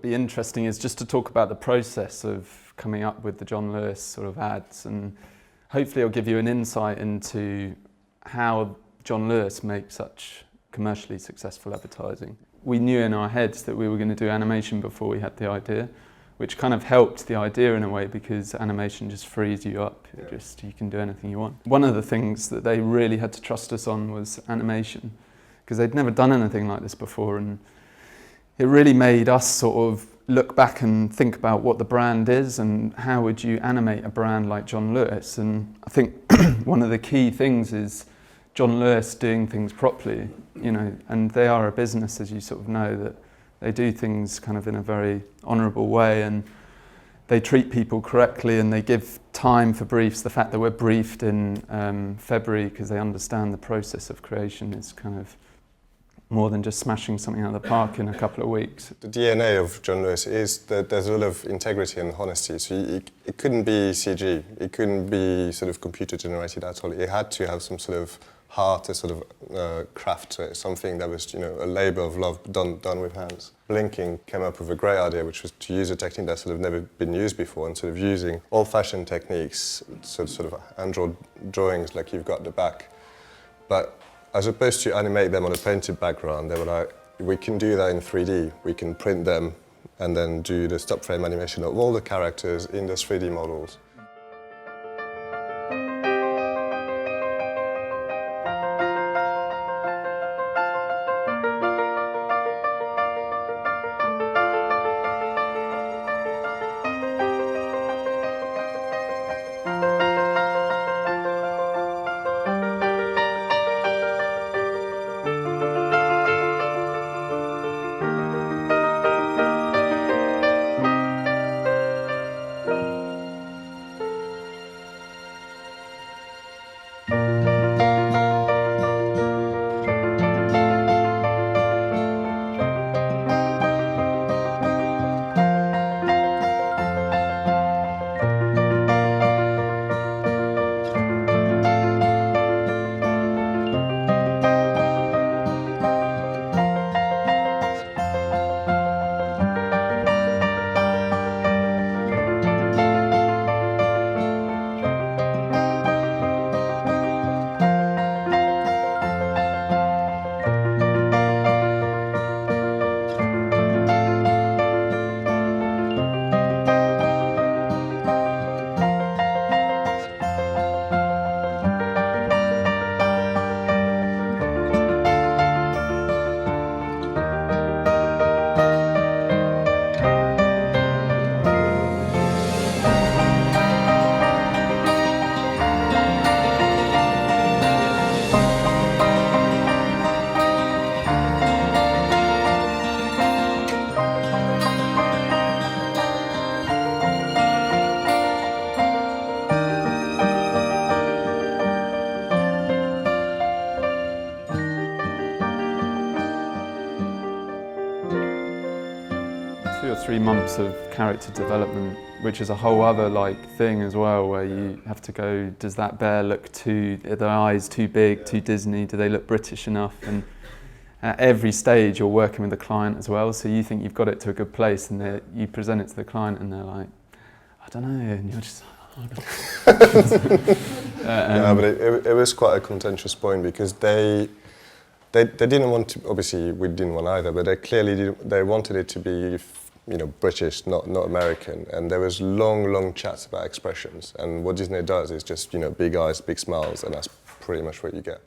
be interesting is just to talk about the process of coming up with the John Lewis sort of ads, and hopefully it'll give you an insight into how John Lewis makes such commercially successful advertising. We knew in our heads that we were going to do animation before we had the idea, which kind of helped the idea in a way, because animation just frees you up. You can do anything you want. One of the things that they really had to trust us on was animation, because they'd never done anything like this before, and it really made us sort of look back and think about what the brand is and how would you animate a brand like John Lewis. And I think one of the key things is John Lewis doing things properly, you know, and they are a business, as you sort of know, that they do things kind of in a very honourable way, and they treat people correctly, and they give time for briefs. The fact that we're briefed in February because they understand the process of creation is kind of more than just smashing something out of the park in a couple of weeks. The DNA of John Lewis is that there's a lot of integrity and honesty. So it couldn't be CG, it couldn't be sort of computer generated at all. It had to have some sort of heart, a sort of craft to it, something that was, you know, a labour of love done with hands. Blinking came up with a great idea, which was to use a technique that's sort of never been used before, and sort of using old-fashioned techniques, sort of hand-drawn drawings like you've got at the back. But as opposed to animate them on a painted background, they were like, we can do that in 3D. We can print them and then do the stop frame animation of all the characters in the 3D models. Or 3 months of character development, which is a whole other thing as well, where you have to go, does that bear look are their eyes too big, too Disney, do they look British enough? And at every stage you're working with the client as well, so you think you've got it to a good place, and you present it to the client and they're like, I don't know, and you're just yeah, but it was quite a contentious point, because they didn't want to, obviously we didn't want either, but they wanted it to be, you know, British, not American, and there was long chats about expressions, and what Disney does is just, you know, big eyes, big smiles, and that's pretty much what you get.